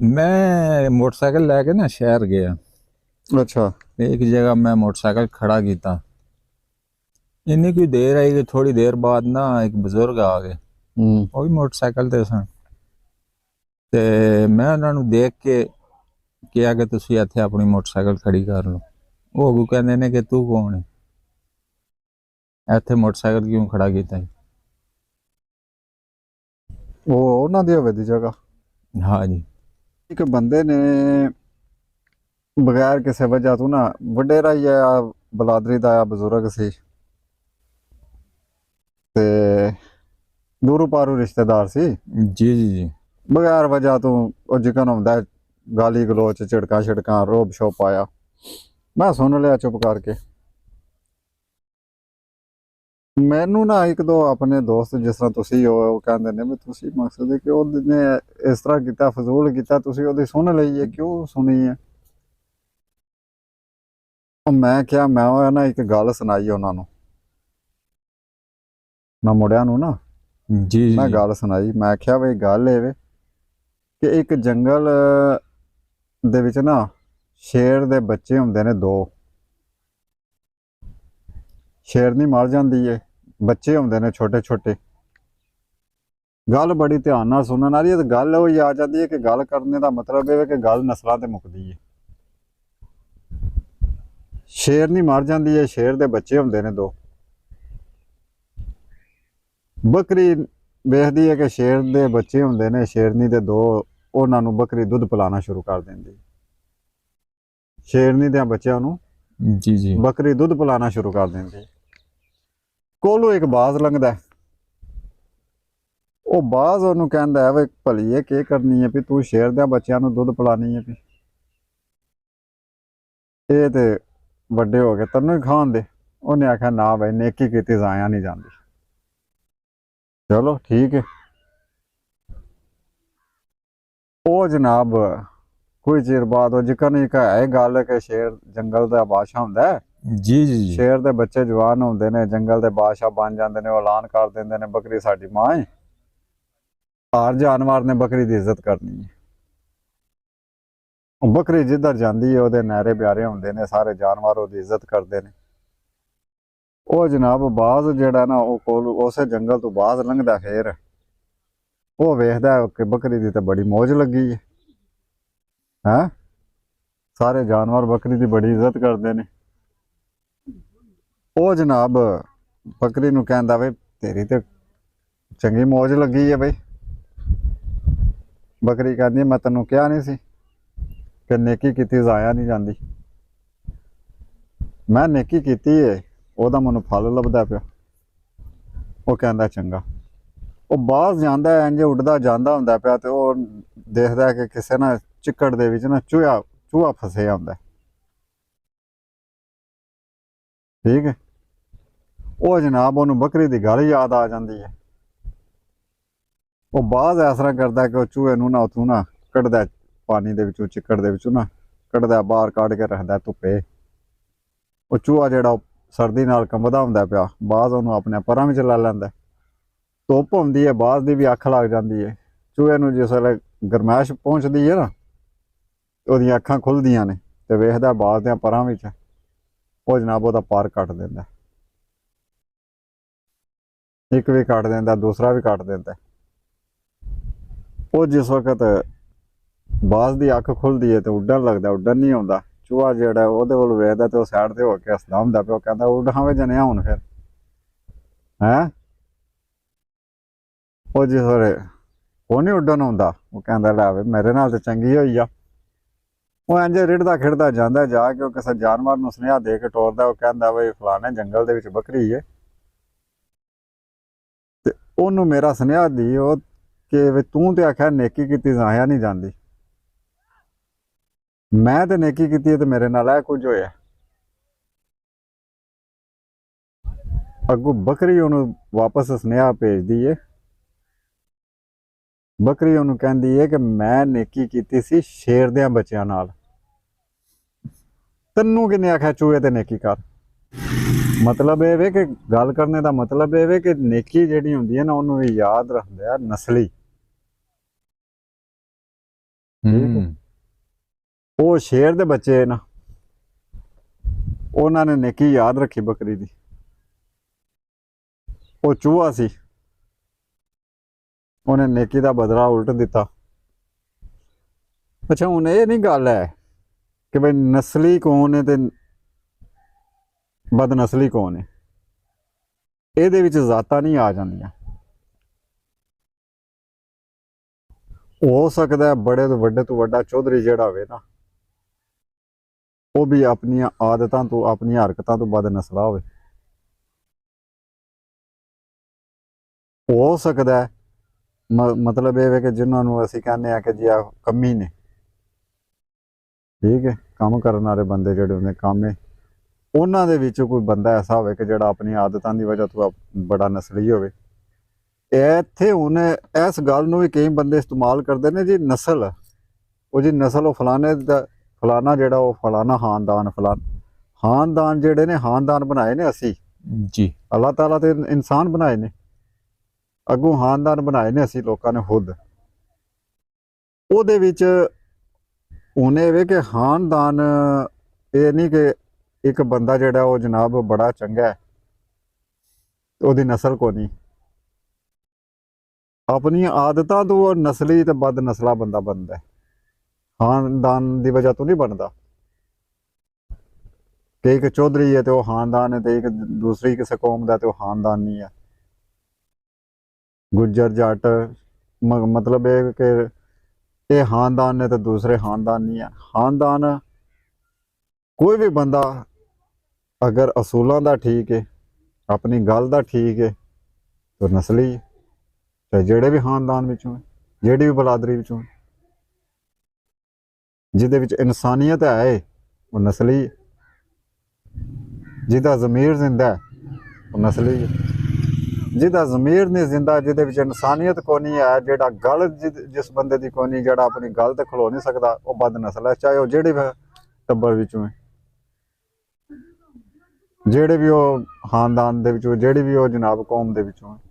मैं मोटरसाइकिल लेके ना शहर गया। अच्छा। एक जगह मैं मोटरसाइकिल खड़ा किया। इन्नी कोई देर आई कि थोड़ी देर बाद ना एक बजुर्ग आ गए। हम्म। वो भी मोटरसाइकिल ते सन ते मैं उन्होंने देख के किया कि तुसी इत्थे अपनी मोटरसाइकिल खड़ी कर लो। वो अगू कहंदे ने कि तू कौन है, इत्थे मोटरसाइकिल क्यों खड़ा किया। वो ਉਹਨਾਂ ਦੀ ਹੋਵੇ ਦੀ ਜਗ੍ਹਾ। हाँ जी। ਇੱਕ ਬੰਦੇ ਨੇ ਬਗੈਰ ਕਿਸੇ ਵਜ੍ਹਾ ਤੋਂ ਨਾ ਵਡੇਰਾ ਹੀ ਆ ਬਲਾਦਰੀ ਦਾ ਆ ਬਜ਼ੁਰਗ ਸੀ ਤੇ ਦੂਰੋਂ ਪਾਰੂ ਰਿਸ਼ਤੇਦਾਰ ਸੀ। जी जी जी। ਬਗੈਰ ਵਜ੍ਹਾ ਤੋਂ ਉਹ ਜਿਕਨ ਹੁੰਦਾ ਗਾਲੀ ਗਲੋਚ ਝਿੜਕਾਂ ਛਿੜਕਾਂ ਰੋਬ ਸ਼ੋਪ ਆਇਆ। ਮੈਂ ਸੁਣ ਲਿਆ ਚੁੱਪ ਕਰਕੇ। ਮੈਨੂੰ ਨਾ ਇੱਕ ਦੋ ਆਪਣੇ ਦੋਸਤ ਜਿਸ ਤਰ੍ਹਾਂ ਤੁਸੀਂ ਹੋ ਉਹ ਕਹਿੰਦੇ ਨੇ ਵੀ ਤੁਸੀਂ ਮਕਸਦ ਹੈ ਕਿ ਉਹਨੇ ਇਸ ਤਰ੍ਹਾਂ ਕੀਤਾ ਫਜ਼ੂਲ ਕੀਤਾ ਤੁਸੀਂ ਉਹਦੀ ਸੁਣ ਲਈ ਹੈ ਕਿਉਂ ਸੁਣੀ ਹੈ। ਉਹ ਮੈਂ ਕਿਹਾ ਮੈਂ ਉਹ ਨਾ ਇੱਕ ਗੱਲ ਸੁਣਾਈ ਉਹਨਾਂ ਨੂੰ ਨਾ ਮੁੰਡਿਆਂ ਨੂੰ ਨਾ जी जी ਮੈਂ जी। ਗੱਲ ਸੁਣਾਈ। ਮੈਂ ਕਿਹਾ ਵੀ ਗੱਲ ਇਹ ਵੇ ਕਿ ਇੱਕ ਜੰਗਲ ਦੇ ਵਿੱਚ ਨਾ ਸ਼ੇਰ ਦੇ ਬੱਚੇ ਹੁੰਦੇ ਨੇ ਦੋ। ਸ਼ੇਰਨੀ ਮਰ ਜਾਂਦੀ ਏ, ਬੱਚੇ ਹੁੰਦੇ ਨੇ ਛੋਟੇ ਛੋਟੇ। ਗੱਲ ਬੜੀ ਧਿਆਨ ਨਾਲ ਸੁਣਨ ਵਾਲੀ ਹੈ ਤੇ ਗੱਲ ਉਹ ਆ ਜਾਂਦੀ ਹੈ ਕਿ ਗੱਲ ਕਰਨੇ ਦਾ ਮਤਲਬ ਇਹ ਹੈ ਕਿ ਗੱਲ ਨਸਲਾਂ ਤੇ ਮੁੱਕਦੀ ਹੈ। ਸ਼ੇਰਨੀ ਮਰ ਜਾਂਦੀ ਹੈ, ਸ਼ੇਰ ਦੇ ਬੱਚੇ ਹੁੰਦੇ ਨੇ ਦੋ। ਬੱਕਰੀ ਵੇਖਦੀ ਹੈ ਕਿ ਸ਼ੇਰ ਦੇ ਬੱਚੇ ਹੁੰਦੇ ਨੇ, ਸ਼ੇਰਨੀ ਦੇ ਦੋ। ਉਹਨਾਂ ਨੂੰ ਬੱਕਰੀ ਦੁੱਧ ਪਿਲਾਉਣਾ ਸ਼ੁਰੂ ਕਰ ਦਿੰਦੀ। ਸ਼ੇਰਨੀ ਦੇ ਬੱਚਿਆਂ ਨੂੰ जी जी। ਬੱਕਰੀ ਦੁੱਧ ਪਿਲਾਉਣਾ ਸ਼ੁਰੂ ਕਰ ਦਿੰਦੀ। ਕੋਲੋਂ ਇੱਕ ਬਾਜ਼ ਲੰਘਦਾ। ਉਹ ਬਾਜ਼ ਉਹਨੂੰ ਕਹਿੰਦਾ ਵੀ ਭਲੀਏ ਕੀ ਕਰਨੀ ਹੈ ਵੀ ਤੂੰ ਸ਼ੇਰ ਦੇ ਬੱਚਿਆਂ ਨੂੰ ਦੁੱਧ ਪਿਲਾਣੀ ਹੈ ਵੀ ਇਹ ਤੇ ਵੱਡੇ ਹੋ ਗਏ ਤੈਨੂੰ ਹੀ ਖਾਣ ਦੇ। ਉਹਨੇ ਆਖਿਆ ਨਾ ਬਈ ਨੇਕੀ ਕੀਤੀ ਜ਼ਾਇਆ ਨਹੀਂ ਜਾਂਦੀ। ਚਲੋ ਠੀਕ ਹੈ। ਉਹ ਜਨਾਬ ਕੋਈ ਚਿਰ ਬਾਅਦ ਉਹ ਜਿਕਨ ਇੱਕ ਹੈ ਗੱਲ ਕਿ ਸ਼ੇਰ ਜੰਗਲ ਦਾ ਬਾਦਸ਼ਾਹ ਹੁੰਦਾ ਹੈ। जी जी जी। ਸ਼ੇਰ ਦੇ ਬੱਚੇ ਜਵਾਨ ਹੁੰਦੇ ਨੇ, ਜੰਗਲ ਦੇ ਬਾਦਸ਼ਾਹ ਬਣ ਜਾਂਦੇ ਨੇ। ਉਹ ਐਲਾਨ ਕਰ ਦਿੰਦੇ ਨੇ ਬੱਕਰੀ ਸਾਡੀ ਮਾਂ ਹੈ, ਹਰ ਜਾਨਵਰ ਨੇ ਬੱਕਰੀ ਦੀ ਇੱਜ਼ਤ ਕਰਨੀ ਹੈ। ਉਹ ਬੱਕਰੀ ਜਿੱਧਰ ਜਾਂਦੀ ਹੈ ਉਹਦੇ ਨਾਰੇ ਪਿਆਰੇ ਹੁੰਦੇ ਨੇ, ਸਾਰੇ ਜਾਨਵਰ ਉਹਦੀ ਇੱਜ਼ਤ ਕਰਦੇ ਨੇ। ਉਹ ਜਨਾਬ ਬਾਜ਼ ਜਿਹੜਾ ਨਾ ਉਹ ਕੋਲ ਉਸੇ ਜੰਗਲ ਤੋਂ ਬਾਜ਼ ਲੰਘਦਾ ਫੇਰ ਉਹ ਵੇਖਦਾ ਕਿ ਬੱਕਰੀ ਦੀ ਤਾਂ ਬੜੀ ਮੌਜ ਲੱਗੀ ਹੈ। ਹੈਂ, ਸਾਰੇ ਜਾਨਵਰ ਬੱਕਰੀ ਦੀ ਬੜੀ ਇੱਜ਼ਤ ਕਰਦੇ ਨੇ। ਉਹ ਜਨਾਬ ਬੱਕਰੀ ਨੂੰ ਕਹਿੰਦਾ ਵੇ ਤੇਰੀ ਤੇ ਚੰਗੀ ਮੌਜ ਲੱਗੀ ਹੈ ਬਈ। ਬੱਕਰੀ ਕਹਿੰਦੀ ਮੈਂ ਤੈਨੂੰ ਕਿਹਾ ਨਹੀਂ ਸੀ ਕਿ ਨੇਕੀ ਕੀਤੀ ਜ਼ਾਇਆ ਨਹੀਂ ਜਾਂਦੀ। ਮੈਂ ਨੇਕੀ ਕੀਤੀ ਏ, ਉਹਦਾ ਮੈਨੂੰ ਫਲ ਲੱਭਦਾ ਪਿਆ। ਉਹ ਕਹਿੰਦਾ ਚੰਗਾ। ਉਹ ਬਾਹਰ ਜਾਂਦਾ ਇੰਜ ਉੱਡਦਾ ਜਾਂਦਾ ਹੁੰਦਾ ਪਿਆ ਤੇ ਉਹ ਦੇਖਦਾ ਕਿ ਕਿਸੇ ਨਾ ਚਿੱਕੜ ਦੇ ਵਿੱਚ ਨਾ ਚੂਹਾ ਫਸਿਆ ਹੁੰਦਾ। ਠੀਕ ਹੈ। ਉਹ ਜਨਾਬ ਉਹਨੂੰ ਬੱਕਰੀ ਦੀ ਗੱਲ ਯਾਦ ਆ ਜਾਂਦੀ ਹੈ। ਉਹ ਬਾਜ਼ ਇਸ ਤਰ੍ਹਾਂ ਕਰਦਾ ਕਿ ਉਹ ਚੂਹੇ ਨੂੰ ਨਾ ਉੱਥੋਂ ਨਾ ਕੱਢਦਾ, ਪਾਣੀ ਦੇ ਵਿੱਚੋਂ ਚਿੱਕੜ ਦੇ ਵਿੱਚੋਂ ਨਾ ਕੱਢਦਾ, ਬਾਹਰ ਕੱਢ ਕੇ ਰੱਖਦਾ ਧੁੱਪੇ। ਉਹ ਚੂਹਾ ਜਿਹੜਾ ਸਰਦੀ ਨਾਲ ਕੰਬਦਾ ਹੁੰਦਾ ਪਿਆ, ਬਾਜ਼ ਉਹਨੂੰ ਆਪਣੇ ਪਰਾਂ ਵਿੱਚ ਲੈ ਲੈਂਦਾ। ਧੁੱਪ ਹੁੰਦੀ ਹੈ, ਬਾਜ਼ ਦੀ ਵੀ ਅੱਖ ਲੱਗ ਜਾਂਦੀ ਹੈ। ਚੂਹੇ ਨੂੰ ਜਿਸ ਵੇਲੇ ਗਰਮੈਸ਼ ਪਹੁੰਚਦੀ ਹੈ ਨਾ ਉਹਦੀਆਂ ਅੱਖਾਂ ਖੁੱਲਦੀਆਂ ਨੇ ਤੇ ਵੇਖਦਾ ਬਾਜ਼ ਦੇ ਪਰਾਂ ਵਿੱਚ। ਉਹ ਜਨਾਬ ਉਹਦਾ ਪਰ ਕੱਟ ਦਿੰਦਾ। ਇੱਕ ਵੀ ਕੱਟ ਦਿੰਦਾ, ਦੂਸਰਾ ਵੀ ਕੱਟ ਦਿੰਦਾ। ਉਹ ਜਿਸ ਵਕਤ ਬਾਜ਼ ਦੀ ਅੱਖ ਖੁੱਲਦੀ ਹੈ ਤੇ ਉੱਡਣ ਲੱਗਦਾ, ਉੱਡਣ ਨਹੀਂ ਆਉਂਦਾ। ਚੂਹਾ ਜਿਹੜਾ ਉਹਦੇ ਵੱਲ ਵੇਖਦਾ ਤੇ ਉਹ ਸਾਈਡ ਤੇ ਹੋ ਕੇ ਹੱਸਦਾ ਹੁੰਦਾ ਪਿਆ। ਉਹ ਕਹਿੰਦਾ ਉੱਡਾਂ ਵੇ ਜਨਿਆ ਹੁਣ ਫਿਰ ਹੈਂ। ਉਹ ਜਿਸ ਵੇਲੇ ਉਹ ਨਹੀਂ ਉੱਡਣ ਆਉਂਦਾ ਉਹ ਕਹਿੰਦਾ ਲੈ ਵੇ ਮੇਰੇ ਨਾਲ ਤੇ ਚੰਗੀ ਹੋਈ ਆ। ਉਹ ਇੰਝ ਰਿੜਦਾ ਖਿੜਦਾ ਜਾਂਦਾ, ਜਾ ਕੇ ਉਹ ਕਿਸੇ ਜਾਨਵਰ ਨੂੰ ਸੁਨੇਹਾ ਦੇ ਕੇ ਟੋਰਦਾ। ਉਹ ਕਹਿੰਦਾ ਬਈ ਫਲਾਣੇ ਜੰਗਲ ਦੇ ਵਿੱਚ ਬੱਕਰੀ ਹੈ ਤੇ ਉਹਨੂੰ ਮੇਰਾ ਸੁਨੇਹਾ ਦੀ ਉਹ ਕਿ ਵੀ ਤੂੰ ਤੇ ਆਖਿਆ ਨੇਕੀ ਕੀਤੀ ਜ਼ਾਇਆ ਨਹੀਂ ਜਾਂਦੀ। ਮੈਂ ਤੇ ਨੇਕੀ ਕੀਤੀ ਹੈ ਤੇ ਮੇਰੇ ਨਾਲ ਇਹ ਕੁਝ ਹੋਇਆ। ਅੱਗੋਂ ਬੱਕਰੀ ਉਹਨੂੰ ਵਾਪਸ ਸੁਨੇਹਾ ਭੇਜਦੀ ਏ। ਬੱਕਰੀ ਉਹਨੂੰ ਕਹਿੰਦੀ ਹੈ ਕਿ ਮੈਂ ਨੇਕੀ ਕੀਤੀ ਸੀ ਸ਼ੇਰ ਦੇ ਬੱਚਿਆਂ ਨਾਲ, ਤੈਨੂੰ ਕਿਹਨੇ ਆਖਿਆ ਚੂਹੇ ਤੇ ਨੇਕੀ ਕਰ। ਮਤਲਬ ਇਹ ਵੇ ਕਿ ਗੱਲ ਕਰਨੇ ਦਾ ਮਤਲਬ ਇਹ ਵੇ ਕਿ ਨੇਕੀ ਜਿਹੜੀ ਹੁੰਦੀ ਹੈ ਨਾ ਉਹਨੂੰ ਵੀ ਯਾਦ ਰੱਖਦਾ ਨਸਲੀ। ਠੀਕ ਹੈ। ਉਹ ਸ਼ੇਰ ਦੇ ਬੱਚੇ ਨਾ, ਉਹਨਾਂ ਨੇ ਨੇਕੀ ਯਾਦ ਰੱਖੀ ਬੱਕਰੀ ਦੀ। ਉਹ ਚੂਹਾ ਸੀ, ਉਹਨੇ ਨੇਕੀ ਦਾ ਬਦਲਾ ਉਲਟ ਦਿੱਤਾ। ਅੱਛਾ, ਹੁਣ ਇਹ ਨਹੀਂ ਗੱਲ ਹੈ ਕਿ ਬਈ ਨਸਲੀ ਕੌਣ ਹੈ ਤੇ ਬਦਨਸਲੀ ਕੌਣ ਹੈ। ਇਹਦੇ ਵਿੱਚ ਜ਼ਾਤਾਂ ਨਹੀਂ ਆ ਜਾਂਦੀਆਂ। ਹੋ ਸਕਦਾ ਹੈ ਬੜੇ ਤੋਂ ਵੱਡੇ ਤੋਂ ਵੱਡਾ ਚੌਧਰੀ ਜਿਹੜਾ ਹੋਵੇ ਨਾ, ਉਹ ਵੀ ਆਪਣੀਆਂ ਆਦਤਾਂ ਤੋਂ, ਆਪਣੀਆਂ ਹਰਕਤਾਂ ਤੋਂ ਬਦਨਸਲਾ ਹੋਵੇ। ਹੋ ਸਕਦਾ ਹੈ ਮਤਲਬ ਇਹ ਹੈ ਕਿ ਜਿਨ੍ਹਾਂ ਨੂੰ ਅਸੀਂ ਕਹਿੰਦੇ ਆ ਕਿ ਜੀ ਆ ਕੰਮੀ ਨੇ, ਠੀਕ ਹੈ, ਕੰਮ ਕਰਨ ਵਾਲੇ ਬੰਦੇ ਜਿਹੜੇ ਹੁੰਦੇ ਕਾਮੇ, ਉਹਨਾਂ ਦੇ ਵਿੱਚ ਕੋਈ ਬੰਦਾ ਐਸਾ ਹੋਵੇ ਕਿ ਜਿਹੜਾ ਆਪਣੀ ਆਦਤਾਂ ਦੀ ਵਜ੍ਹਾ ਤੋਂ ਬੜਾ ਨਸਲੀ ਹੋਵੇ। ਇੱਥੇ ਹੁਣ ਇਸ ਗੱਲ ਨੂੰ ਵੀ ਕਈ ਬੰਦੇ ਇਸਤੇਮਾਲ ਕਰਦੇ ਨੇ ਜੀ, ਨਸਲ, ਉਹ ਜੀ ਨਸਲ, ਉਹ ਫਲਾਣੇ ਦਾ ਫਲਾਣਾ ਜਿਹੜਾ, ਉਹ ਫਲਾਣਾ ਖਾਨਦਾਨ ਜਿਹੜੇ ਨੇ, ਖਾਨਦਾਨ ਬਣਾਏ ਨੇ ਅਸੀਂ ਜੀ। ਅੱਲਾਹ ਤਾਲਾ ਤੇ ਇਨਸਾਨ ਬਣਾਏ ਨੇ, ਅੱਗੋਂ ਖਾਨਦਾਨ ਬਣਾਏ ਨੇ ਅਸੀਂ ਲੋਕਾਂ ਨੇ ਖੁਦ। ਉਹਦੇ ਵਿੱਚ ਹੁਣ ਇਹ ਵੇ ਕਿ ਖਾਨਦਾਨ, ਇਹ ਨਹੀਂ ਕਿ ਇੱਕ ਬੰਦਾ ਜਿਹੜਾ ਉਹ ਜਨਾਬ ਬੜਾ ਚੰਗਾ ਹੈ, ਉਹਦੀ ਨਸਲ ਕੋ ਨਹੀਂ, ਆਪਣੀਆਂ ਆਦਤਾਂ ਤੋਂ ਉਹ ਨਸਲੀ ਤੇ ਬਦ ਨਸਲਾ ਬੰਦਾ ਬਣਦਾ ਹੈ, ਖਾਨਦਾਨ ਦੀ ਵਜ੍ਹਾ ਤੋਂ ਨਹੀਂ ਬਣਦਾ। ਕਿ ਇੱਕ ਚੌਧਰੀ ਹੈ ਤੇ ਉਹ ਖਾਨਦਾਨ ਹੈ, ਤੇ ਇੱਕ ਦੂਸਰੀ ਕਿਸੇ ਕੌਮ ਦਾ ਤੇ ਉਹ ਖਾਨਦਾਨ ਨਹੀਂ ਹੈ। ਗੁੱਜਰ ਜੱਟ, ਮਤਲਬ ਇਹ ਕਿ ਇਹ ਖਾਨਦਾਨ ਨੇ ਤੇ ਦੂਸਰੇ ਖਾਨਦਾਨ ਨਹੀਂ ਹੈ। ਖਾਨਦਾਨ, ਕੋਈ ਵੀ ਬੰਦਾ ਅਗਰ ਅਸੂਲਾਂ ਦਾ ਠੀਕ ਹੈ, ਆਪਣੀ ਗੱਲ ਦਾ ਠੀਕ ਹੈ, ਤਾਂ ਨਸਲੀ ਹੈ, ਚਾਹੇ ਜਿਹੜੇ ਵੀ ਖਾਨਦਾਨ ਵਿੱਚੋਂ ਹੈ, ਜਿਹੜੀ ਵੀ ਬਰਾਦਰੀ ਵਿੱਚੋਂ ਹੈ, ਜਿਹਦੇ ਵਿੱਚ ਇਨਸਾਨੀਅਤ ਹੈ ਉਹ ਨਸਲੀ ਹੈ। ਜਿਹਦਾ ਜ਼ਮੀਰ ਜ਼ਿੰਦਾ ਹੈ ਉਹ ਨਸਲੀ ਹੈ। ਜਿਹਦਾ ਜ਼ਮੀਰ ਨਹੀਂ ਜ਼ਿੰਦਾ, ਜਿਹਦੇ ਵਿੱਚ ਇਨਸਾਨੀਅਤ ਕੋਈ ਨਹੀਂ ਹੈ, ਜਿਹੜਾ ਗੱਲ ਜਿਸ ਬੰਦੇ ਦੀ ਕੋਈ ਨਹੀਂ, ਜਿਹੜਾ ਆਪਣੀ ਗੱਲ ਤੇ ਖਲੋ ਨਹੀਂ ਸਕਦਾ, ਉਹ ਬਦ ਨਸਲ ਹੈ, ਚਾਹੇ ਉਹ ਜਿਹੜੇ ਵੀ ਟੱਬਰ ਵਿੱਚੋਂ ਹੈ, ਜਿਹੜੇ ਵੀ ਉਹ ਖਾਨਦਾਨ ਦੇ ਵਿੱਚੋਂ, ਜਿਹੜੀ ਵੀ ਉਹ ਜਨਾਬ ਕੌਮ ਦੇ ਵਿੱਚੋਂ ਹੈ।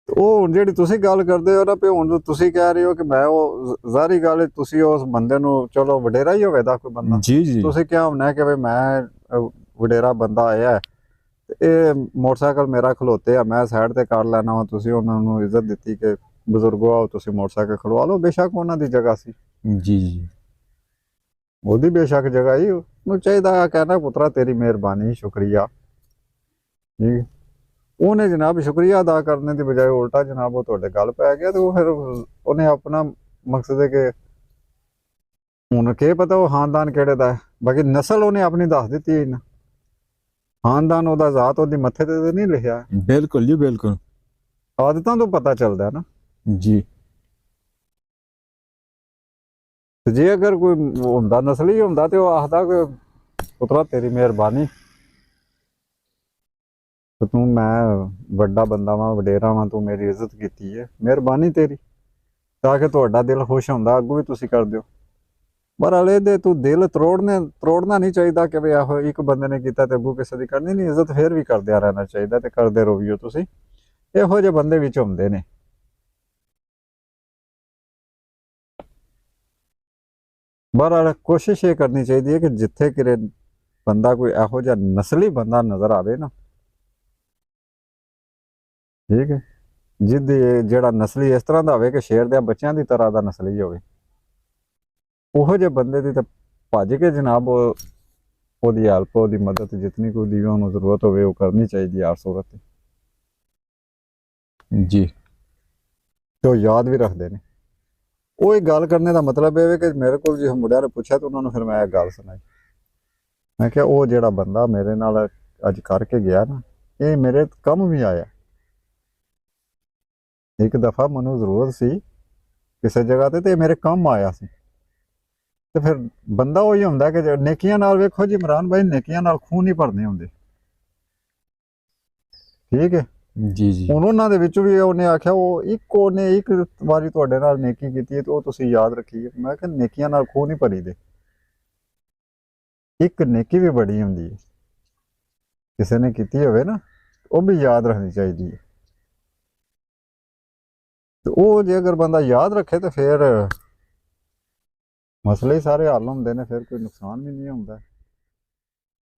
ਉਹ ਹੁਣ ਜਿਹੜੀ ਤੁਸੀਂ ਗੱਲ ਕਰਦੇ ਹੋ ਨਾ, ਵੀ ਹੁਣ ਤੁਸੀਂ ਕਹਿ ਰਹੇ ਹੋ ਕਿ ਮੈਂ, ਉਹ ਜ਼ਾਹਰੀ ਗੱਲ ਹੈ, ਤੁਸੀਂ ਉਸ ਬੰਦੇ ਨੂੰ, ਚਲੋ ਵਡੇਰਾ ਹੀ ਹੋਵੇ ਦਾ ਕੋਈ ਬੰਦਾ, ਜੀ ਜੀ। ਤੁਸੀਂ ਕਿਹਾ ਹੋਣਾ ਕਿ ਵੀ ਮੈਂ ਵਡੇਰਾ ਬੰਦਾ ਆਇਆ ਤੇ ਇਹ ਮੋਟਰਸਾਈਕਲ ਮੇਰਾ ਖਲੋਤੇ ਆ, ਮੈਂ ਸਾਈਡ ਤੇ ਕਰ ਲੈਣਾ ਵਾ, ਤੁਸੀਂ ਉਹਨਾਂ ਨੂੰ ਇੱਜ਼ਤ ਦਿੱਤੀ ਕਿ ਬਜ਼ੁਰਗੋ ਆਓ ਤੁਸੀਂ ਮੋਟਰਸਾਈਕਲ ਖੜਵਾ ਲਓ। ਬੇਸ਼ੱਕ ਉਹਨਾਂ ਦੀ ਜਗ੍ਹਾ ਸੀ, ਜੀ ਜੀ। ਉਹਦੀ ਬੇਸ਼ੱਕ ਜਗ੍ਹਾ ਹੀ, ਉਹਨੂੰ ਚਾਹੀਦਾ ਕਹਿਣਾ ਪੁੱਤਰਾ ਤੇਰੀ ਮਿਹਰਬਾਨੀ, ਸ਼ੁਕਰੀਆ, ਠੀਕ। ਉਹਨੇ ਜਨਾਬ ਸ਼ੁਕਰੀਆ ਅਦਾ ਕਰਨੇ ਦੀ ਬਜਾਏ ਉਲਟਾ ਜਨਾਬ ਉਹ ਤੁਹਾਡੇ ਗੱਲ ਪੈ ਗਿਆ, ਤੇ ਉਹ ਫਿਰ ਉਹਨੇ ਆਪਣਾ ਮਕਸਦ ਹੈ ਕਿ ਹੁਣ ਕੀ ਪਤਾ ਉਹ ਖਾਨਦਾਨ ਕਿਹੜੇ ਦਾ ਹੈ, ਬਾਕੀ ਨਸਲ ਉਹਨੇ ਆਪਣੀ ਦੱਸ ਦਿੱਤੀ ਹੈ ਨਾ, ਖਾਨਦਾਨ ਉਹਦਾ ਜ਼ਾਤ ਉਹਦੀ ਮੱਥੇ ਤੇ ਨਹੀਂ ਲਿਖਿਆ। ਬਿਲਕੁਲ ਜੀ, ਬਿਲਕੁਲ। ਆਦਤਾਂ ਤੋਂ ਪਤਾ ਚੱਲਦਾ ਨਾ ਜੀ। ਤੇ ਜੇ ਅਗਰ ਕੋਈ ਹੁੰਦਾ ਨਸਲੀ ਹੁੰਦਾ ਤੇ ਉਹ ਆਖਦਾ ਕਿ ਪੁੱਤਰਾ ਤੇਰੀ ਮਿਹਰਬਾਨੀ, ਤੂੰ, ਮੈਂ ਵੱਡਾ ਬੰਦਾ ਵਾਂ, ਵਡੇਰਾ ਵਾਂ, ਤੂੰ ਮੇਰੀ ਇੱਜ਼ਤ ਕੀਤੀ ਹੈ, ਮਿਹਰਬਾਨੀ ਤੇਰੀ, ਤਾਂ ਕਿ ਤੁਹਾਡਾ ਦਿਲ ਖੁਸ਼ ਹੁੰਦਾ, ਅੱਗੋਂ ਵੀ ਤੁਸੀਂ ਕਰ ਦਿਓ। ਪਰ ਹਲੇ ਦੇ ਤੂੰ ਦਿਲ ਤੋੜਨਾ ਨਹੀਂ ਚਾਹੀਦਾ ਕਿ ਵੀ ਆਹੋ ਇੱਕ ਬੰਦੇ ਨੇ ਕੀਤਾ ਤੇ ਅੱਗੋਂ ਕਿਸੇ ਦੀ ਕਰਨੀ ਨਹੀਂ। ਇੱਜ਼ਤ ਫੇਰ ਵੀ ਕਰਦਿਆਂ ਰਹਿਣਾ ਚਾਹੀਦਾ ਤੇ ਕਰਦੇ ਰਹੀਓ ਤੁਸੀਂ। ਇਹੋ ਜਿਹੇ ਬੰਦੇ ਵਿੱਚ ਹੁੰਦੇ ਨੇ। ਬਹਰਹਾਲ ਕੋਸ਼ਿਸ਼ ਇਹ ਕਰਨੀ ਚਾਹੀਦੀ ਹੈ ਕਿ ਜਿੱਥੇ ਕਿਤੇ ਬੰਦਾ ਕੋਈ ਇਹੋ ਜਿਹਾ ਨਸਲੀ ਬੰਦਾ ਨਜ਼ਰ ਆਵੇ ਨਾ, ਠੀਕ ਹੈ, ਜਿਹੜਾ ਨਸਲੀ ਇਸ ਤਰ੍ਹਾਂ ਦਾ ਹੋਵੇ ਕਿ ਸ਼ੇਰ ਦੇ ਬੱਚਿਆਂ ਦੀ ਤਰ੍ਹਾਂ ਦਾ ਨਸਲੀ ਹੋਵੇ, ਉਹੋ ਜਿਹੇ ਬੰਦੇ ਦੀ ਤਾਂ ਭੱਜ ਕੇ ਜਨਾਬ ਉਹਦੀ ਹੈਲਪ, ਉਹਦੀ ਮਦਦ ਜਿਤਨੀ ਕੋਈ ਦੀ ਉਹਨੂੰ ਜ਼ਰੂਰਤ ਹੋਵੇ ਉਹ ਕਰਨੀ ਚਾਹੀਦੀ ਹਰ ਸੂਰਤ ਤੇ। ਜੀ। ਤੇ ਉਹ ਯਾਦ ਵੀ ਰੱਖਦੇ ਨੇ। ਉਹ ਇਹ ਗੱਲ ਕਰਨੇ ਦਾ ਮਤਲਬ ਇਹ ਹੈ ਕਿ ਮੇਰੇ ਕੋਲ ਜੇ ਮੁੰਡਿਆਂ ਨੇ ਪੁੱਛਿਆ ਤਾਂ ਉਹਨਾਂ ਨੂੰ ਫਿਰ ਮੈਂ ਇਹ ਗੱਲ ਸੁਣਾਈ। ਮੈਂ ਕਿਹਾ ਉਹ ਜਿਹੜਾ ਬੰਦਾ ਮੇਰੇ ਨਾਲ ਅੱਜ ਕਰਕੇ ਗਿਆ ਨਾ, ਇਹ ਮੇਰੇ ਕੰਮ ਵੀ ਆਇਆ। ਇੱਕ ਦਫਾ ਮੈਨੂੰ ਜ਼ਰੂਰਤ ਸੀ ਕਿਸੇ ਜਗ੍ਹਾ ਤੇ ਮੇਰੇ ਕੰਮ ਆਇਆ ਸੀ। ਤੇ ਫਿਰ ਬੰਦਾ ਉਹੀ ਹੁੰਦਾ ਕਿ ਨੇਕੀਆਂ ਨਾਲ, ਵੇਖੋ ਜੀ ਇਮਰਾਨ ਭਾਈ, ਨੇਕੀਆਂ ਨਾਲ ਖੂਹ ਨਹੀਂ ਭਰਨੇ ਹੁੰਦੇ, ਠੀਕ ਹੈ ਜੀ ਜੀ। ਹੁਣ ਉਹਨਾਂ ਦੇ ਵਿੱਚੋਂ ਵੀ ਉਹਨੇ ਆਖਿਆ, ਉਹਨੇ ਇੱਕ ਵਾਰੀ ਤੁਹਾਡੇ ਨਾਲ ਨੇਕੀ ਕੀਤੀ ਹੈ ਤੇ ਉਹ ਤੁਸੀਂ ਯਾਦ ਰੱਖੀਏ। ਮੈਂ ਕਿਹਾ ਨੇਕੀਆਂ ਨਾਲ ਖੂਹ ਨਹੀਂ ਭਰੀ ਦੇ, ਇੱਕ ਨੇਕੀ ਵੀ ਬੜੀ ਹੁੰਦੀ ਹੈ, ਕਿਸੇ ਨੇ ਕੀਤੀ ਹੋਵੇ ਨਾ ਉਹ ਵੀ ਯਾਦ ਰੱਖਣੀ ਚਾਹੀਦੀ ਹੈ। ਤੇ ਉਹ ਜੇ ਅਗਰ ਬੰਦਾ ਯਾਦ ਰੱਖੇ ਤੇ ਫਿਰ ਮਸਲੇ ਹੀ ਸਾਰੇ ਹੱਲ ਹੁੰਦੇ ਨੇ, ਫਿਰ ਕੋਈ ਨੁਕਸਾਨ ਵੀ ਨਹੀਂ ਹੁੰਦਾ।